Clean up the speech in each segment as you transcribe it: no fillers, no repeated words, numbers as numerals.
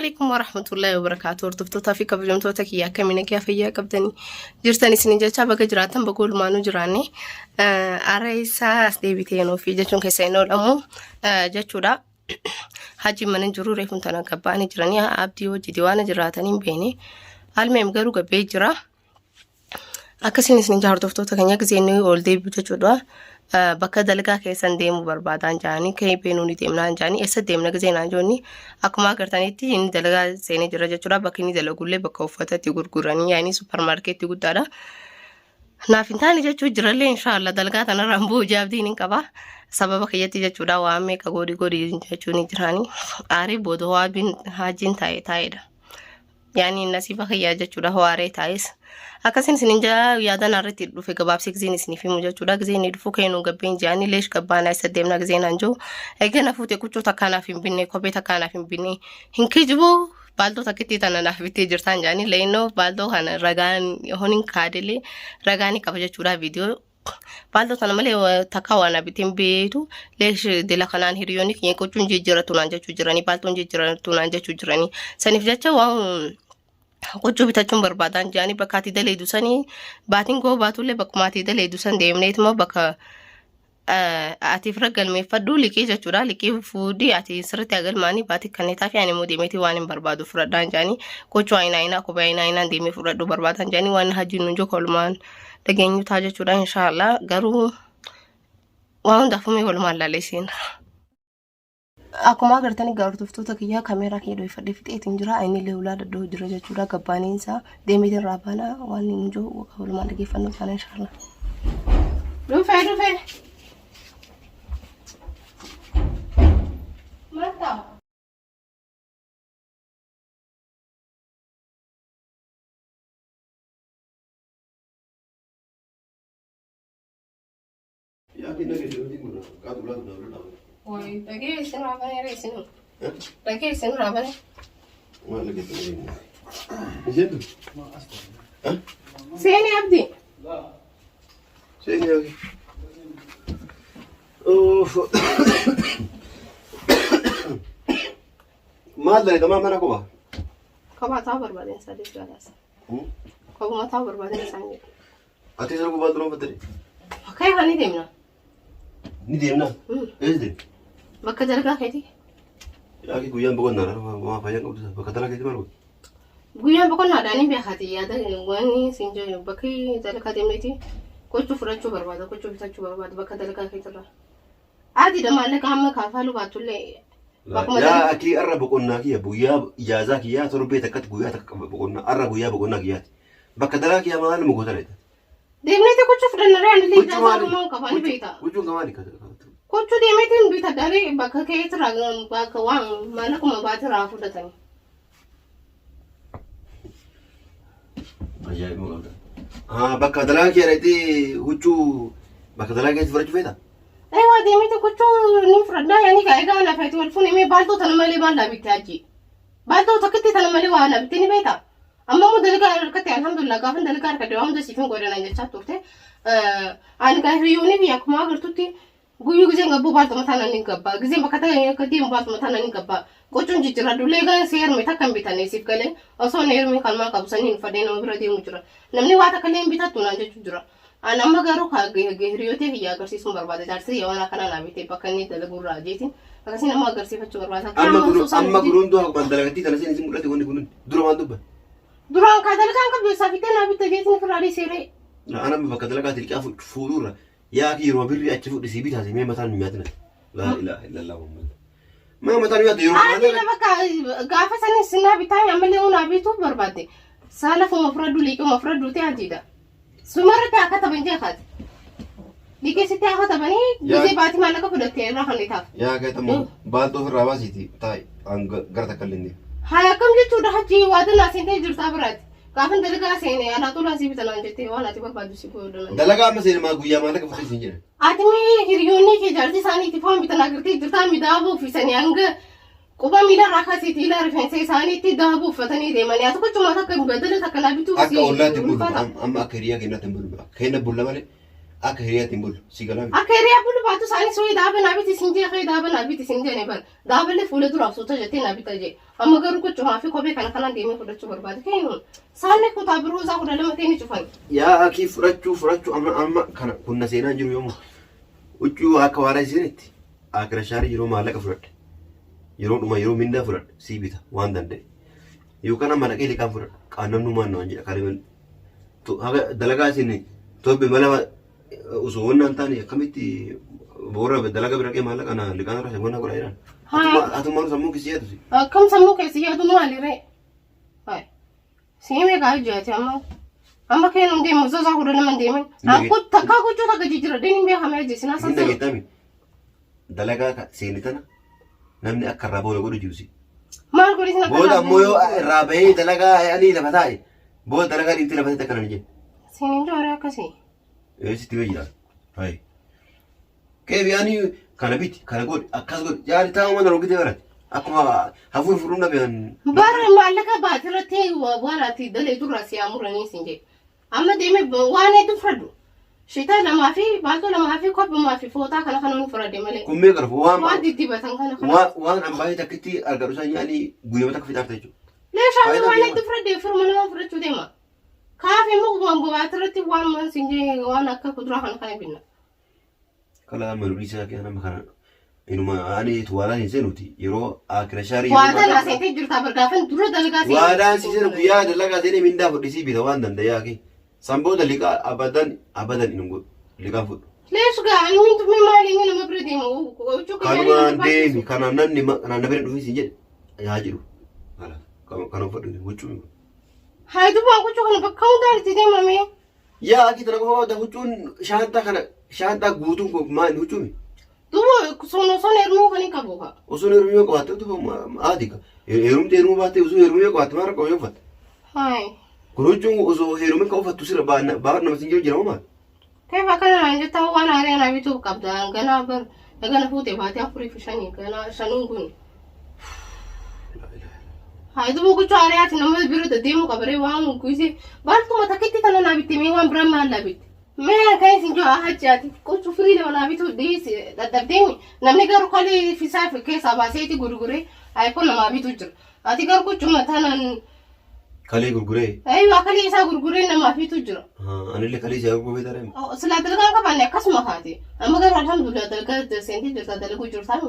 عليكم ورحمة الله وبركاته. ورتفتوتا في كبر جمتوتك يا كمينة كافية كبدني جرتني سنجتا بقى جراتن بقول ما نجراني أريسا أسديبتينو في جتون كيسينو الأمو جتورا حاجي من جروري كنت أنا كباني جراني أبدي وجدي وانا جراتني بيني المهم قالوا قبي جرا أكسيني سنجا هرتفتوتا كنيا كزيني أولدي بجتورا bakka dalgaa keessan deemu barbaadan jaanii kee beenuuni deemnaan jaanii eessa deemna gizeenaan joonni akkuma agartanitti inni dalgaa seenee jira jechuudha. Bakki inni dalagullee bakka uffatatti gurguranii yaani supermarkeetti guddaadha. Naaf hin taane jechuu jirallee inshallah dalgaa tanarraan bu'u jaabdiin hin qaba. Sababa kiyyatti jechuudha waan meeqa godii jechuun ni jiraanii aarii booda waabiin haajiin taa'edha. Yani nasiba kiyyaa jechuudha hoaree taa'es. Akkasin sininja yaadan arratti dhufe gabaabsee gizeen isiniif himu jechuudha. Gizeen dhufu keenuu gabbeen jaanii leesh gabbaanaa isa deemna gizeen anjoo eegana fuute kuchuu takkaanaaf hin binne kophee takkaanaaf hin binne hin kijibu baaldoo takkitti tana naaf bittee jirtaan jaanii leennoo baaldoo kana ragaan honin kaadelee ragaani qaba jechuudha viidiyoo baaldoo tana malee takka waan bitiin beetu leesh dela kanaan hiriyoonni kiyya kuchuun jijjiiratu naan jechuu jiranii baaldoon jijjiiratu naan jechuu jiranii saniif jecha waan Kuchuu bitachuun barbaadan jaanii bakka ati daleedu sanii baatiin goo baatullee bakkuma ati daleedu san deemneetuma bakka atiif galmeeffadhu liqii jechuudha. Liqii fuudhii ati sirriitti agalmaanii baatii kanneetaaf yaani immoo deemeetii waan hin barbaadu fudhadhaan jaanii kuchuu ayinaayinaa kophee ayinaayinaan deemee fudhadhu barbaadan jaanii waan hajjiin nuunjoo kolmaan dhageenyu taa jechuudha. Inshaallah garuu waan hundaafumee walumaan laalesiin. Akkuma agartanii gaartoftoota kiyyaa kaameeraa kee dhoofadhee fixeetiin jira. Inni leewlaa daddoo jira jechuudha. Gabbaaniinsa deemeetiin raabana waan inni jiru walumaan dhageeffannoo sana inshallah. Dhufee. Mata. Ya kita ni dia ni mana? Kau tu lah. Oi, lagi sini apa ni sini? Lagi sini apa ni? Mana lagi tu ni? Siapa? Hah? Sini abdi. Sini lagi. Oh. Maal dari mana kau? Kau tahu berbanding sadis galas. Kau mau tahu berbanding sangat. Ati sana kau batalon betul. Kayak hani demna. Ni dia mana? Dem. Bakka dalgaa keeti. Yaa guyyaan boqonnaa waa fayyaan qabdu bakka dalgaa keeti maal? Guyyaan boqonnaadhaan hin beekati yaada waan sinjoo bakki dalgaa deemneeti kochuu fudhachuu barbaada kochuu bitachuu barbaada bakka dalgaa keetirra. Adi da maallaqa amma kaafaluu baatullee yaa akii arra boqonnaa kiyya guyyaa ijaazaa kiyyaa torbee takkatti guyyaa takka boqonnaa arra guyyaa boqonnaa kiyyaati. Bakka dalgaa kiyyaa maal mu goota leeta? Deemneeti kochuu fudhannaree anillee ijaazaa dhumaan qabaani beekta. Kochuun kamaali ka? Kochuu deemeetiin bita daree bakka keetirra bakka waan maallaquma baatirraa fudhatani. Ajaa'iba qabda. Bakka dalgaa kiyyaa dheedhee huccuu bakka dalgaa keetti fudhachuu feeta? Ewa deemete kuchuu ni fudhadhaa yaani ka egaa lafeeti wal fuunee baaldoo tana malee baaldhaa bittee achi. Baaldoo takkitti tana malee waa bittee ni beekta. Amma immoo dalgaa harkatti alhamdulillah gaafa dalgaa harkatti waa hunda siifin godhanaa jechaa turte. Ani gaa hiriyoonni biyya akkuma agartutti guyyuu gizeen gabbuu baaldoo mataa nan gabba. Gizeen bakka ta'e deemu baaldoo mataa nan gabba. Gochuun jijjiiradullee gaa seermi takka hin bitannee siif galee osoo neermi kalmaa qabsanii hin fadhee nama bira deemu jira. Namni waa takka illee hin bitattu naan jechuu jira. Ana amma garuu hiriyootee biyya agarsiisuun barbaade jaarsi waan akkanaa naa bitee bakka inni dalaguu irraa jeetiin akkasiin amma agarsiifachuu barbaada. Amma guruun du'a akkuma dalagatti kana isin mul'ate wanni kun dura waan dubba. Duraan ka dalagaan qabbeessaa fitee naa bitta jeetiin firaarii seeree. Ana bakka dalagaatti liqaa fuudhuurra yaa ki yeroo birrii achi fudhisii bitaate mee mataan miyaatina. La ilaha illallah Muhammad. Maa mataan miyaate yeroo maal? Ani bakka gaafa sanis sinaa bitaa ammallee unaa bituuf barbaade. Saalafuma fudhadhu liquma fudhadhu ta'e ajiidha. Sumarratti akka taban jeexaati. Liqeessitti akka tabanii gizee baatii maallaqa fudhattee irraa kan itaaf. Yaa gaetamu baaldoo ofirraa baasiiti taa'e gara takka illee. Haa akkam jechuudha hajji waada naa seentee jirtaa biraati. Gaafa dalagaa seene anaa tolaa si bitanaan jettee waan ati barbaaddu si godhan. Dalagaa amma seene maa guyyaa maallaqa fudhatee jira. Ati mee hiriyoonni kee jaartii isaaniitiif waan bitan agartee jirtaa midaabuu uffisanii hanga quba miila raakasiitii ila rifeensa isaaniitti daabuu uffatanii deemanii ati kochuma takka badala takka naa bituuf akka ollaatti bulu amma akka hiriyaa keenyatti hin bulu kenna bulla malee akka hiriyaatti hin bulu si galaa akka hiriyaa bulu baatu isaanii sooyi daaba naa biti sin jee daaba naa biti sin jee ne bar daabalee fuula duraaf suuta jettee naa bita jee amma garuu gochuma fi kophee kana deemee fudhachuu barbaade kennu saanni kutaa biroo isaa kudha lama ta'ee cufan yaa akii fudhachuu amma kana kunna seenaa jiru yommuu huccuu akka waaraa isinitti akira shaarii yeroo maallaqa fudhadhe yeroo dhuma yeroo mindaa fudhadhe sii bita waan danda'e yookaan amma dhaqee liqaan fudhadhe qaannamnumaan waan jedha kalee haga dalagaa isin tobbe mala osoo wannaan taane akkamitti boora dalagaa bira qee maallaqa na liqaan irraa wannaa godhaa jiran. Atuma sammuu keessi yaadu si. Akkam sammuu keessi yaadu maali ree? Hai. Siimee kaa hojjete amma kennu deemu zoza kudha lama deeman. Aku takka gochuu takka jijjiira deemuun beekamee ajjeesinaa sassaa. Hinda geettami dalagaa seeni tana namni akka irraa booda godhu jirusi. Maal godhi sin akka booda ammoo yoo irraa bahee dalagaa ani lafa taa'e booda dalagaa dhiibtee lafa ta'e akkana ni jedhe. Seeniin jooree akkasii. Sitti bee jira. Hai. Keebiyaanii kana biti kana godhi akkas godhi yaadi taa'u mana rogitee barate akkuma hafuur furuun dhabean. Bara maallaqa baatirratti waan ati dalee durraa si amuranii sin jedhe. Amma deemee waan hedduu fudhadhu. Shita lamaa fi baaltoo lamaa fi kophumaa fi footaa kana kan fudhadhe malee. Kummee garfu waan diddibatan kana. Waan ambaayee takkitti argadhu isaa nyaanii guyyaa takka fixaafta jechuudha. Leeshaan waan hedduu fudhadhe firma nama fudhachuu deema. Kaafi immoo baatirratti waan sin jedhe waan akka kuduraa kana binna. Kala manulisaa kee nama kana inuma ani tuwaalaan hin seenuti yeroo akira shaarii waadaan aseetee jirta bargaafan dura dalagaa seenuu waadaan si seenu guyyaa dalagaa seenee mindaa fudhisii bita waan danda'aa kee sanboota liqaa abadan inum godhu liqaan fudhu. Leeshu gaa ani mintu mi maali inni nama bira deemu kanumaan deemi kanaan namni kanaan na bira dhufee siin jedhe yaa jedhu kanaan fudhu huccuu. Haa dubbaan huccuu kana bakka hundaan itti deemame. Yaa akii tana qofa waanta huccuun shaantaa kana shaantaa guutuun maal huccuumi. Duuba son heerumuu kan hin qabu kaa. Osoo heerumuu qabaatte duuba aadika heerumuu baatte osoo heerumuu qabaatte maal qabu yoo uffatte. Hai. Kun huccuun osoo heerumuu qabu uffattu sirra baar nama siin jira maal. Keefa kana naan jettaa waan aaree bituuf qabda gana fuutee baatee afurii fi shanii gana shanuun kun. Hai duuba gochuu aariyaati nama bira deemuu qabaree waan kuisee baaltuma takkitti kana naa bitte mee waan biraan maal naa bitte. Mee kan isin joo hajjaati gochuu firii lama naa bituu dhiisi dadhabdeemi namni garuu kalee fisaa keessaa baaseeti gurguree ayikoo namaa bituu jira. Ati garuu gochuma tanaan. Kalee gurguree. Waa kalee isaa gurguree namaa bituu jira. Anillee kalee isaa gurguree taa'ee. Silaa dalagaan qabaanne akkasuma kaate amma garuu alhamdulillah dalagaa seentii jirta dalaguu jirta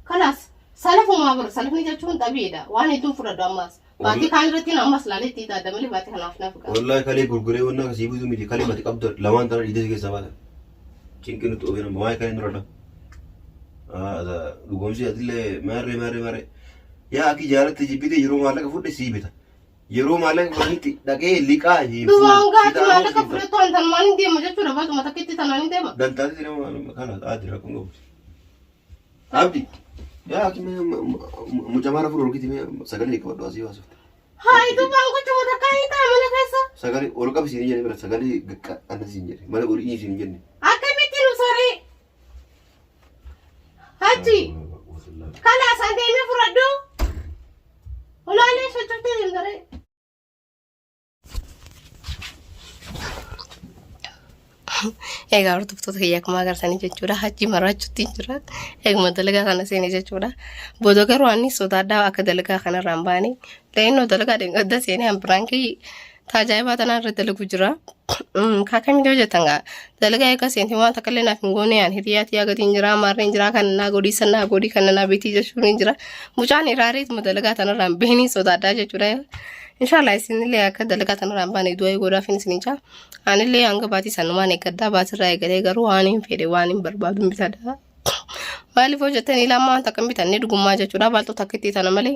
kanaas. Salafuma bar salafni jechuun xabiidha waan hedduun fudhadhu ammas baatii kaan irratti ammas laaletti taata malee baatii kanaaf naaf qaba. Wallahi kalee gurguree wanna kasii bituu miti kalee mati qabdu lamaan tana dhiidee keessa baata. Cinqinu xuubee nama waa'ee kalee nurra dha. Dhugoomsi atillee maarree yaa akii jaalatti jibbite yeroo maallaqa fudhe sii bita. Yeroo maallaqa fudhanitti dhaqee liqaa hiifu. Duwwaan gaati maallaqa fudhattu an tanumaan hin deema jechuudha baatuma takkitti tanaan hin deema. Dantaatti nama kana aadira kun qabu. Abdi. Ya kimi mucamara furu orgiti me sagale ko do asi wasu. Hai tu bang ko cuma takai ta mana kaisa. Sagale orga bisini jeni ber sagale gekka ana sinjeri. Mana ori ini sini jeni. Akan mitiru sore. Haji. Kala sande me furadu. Ulale sochote dengare. Egaa hordoftoota kiyyaa akkuma agartanii jechuudha hajji maraachuutti jira eeguma dalagaa kana seenee jechuudha booda garuu ani sodaadhaa akka dalagaa kanarraa hin baane leennoo dalagaa dheengada seenee hambiraankii tajaajilaa tanaa irra dalaguu jira kaakamiin hojjetan gaa dalagaa eega seentii waan takka illee naaf hin goone aan hiriyaatti yaagatiin jira maarreen jira kan naa godii sannaa godii kan naa beetii jechuun hin jira mucaan iraareetuma dalagaa tanarraa hin beeknii sodaadhaa jechuudha. Inshallah isinillee akka dalagaa tanarraan baane du'aa godhaaf isinicha anillee hanga baatii sanumaan eeggaddaa baatirraa eegalee garuu waan hin fedhe waan hin barbaadu bitadha. Maaliif hojjettanii lamaan takka bitannee dhugummaa jechuudha baaltoo takkitti tana malee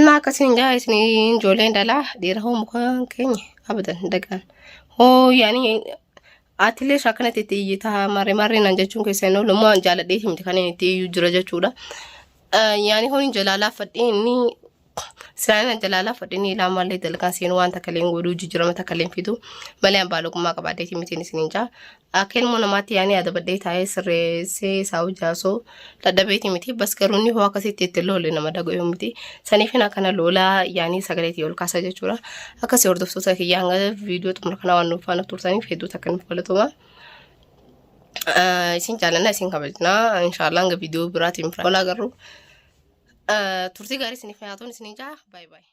naa akkasiin jaa isin ijoolleen dhalaa dhiira hoo mukaan keenya abadan dagaan hoo yaani atilee shakkanatti itti iyyitaa marree naan jechuun keessa inni oolu moo jaaladhee himti kan inni itti iyyuu jira jechuudha. Yaani hoon jalaalaa fadhii inni Siraan jalala fadhini ilaamallee dalagaan seenuu waan takkaleen godhuu jijjiirama takkaleen fidu malee ambaalogummaa qabaadeetii mitiin isiniin jaa akkeen moo namaatti yaani adabadhee taa'ee sirreessee isaa hojjaasoo dadhabeetii miti bas garuu inni hoo akkasitti itti loole nama dhaga'u miti saniifin akkana loolaa yaani sagaleetii ol kaasa jechuudha akkasii hordoftoota kiyyaa hanga viidiyoo xumura kana waan nuuf faana turtaniif hedduu takka nuuf galatuma. Isin jaalanna isin kabajnaa inshaallah hanga viidiyoo biraatiin olaa garuu turtii gaarii isiniif haa ta'u isiniin jaa. Baay baay.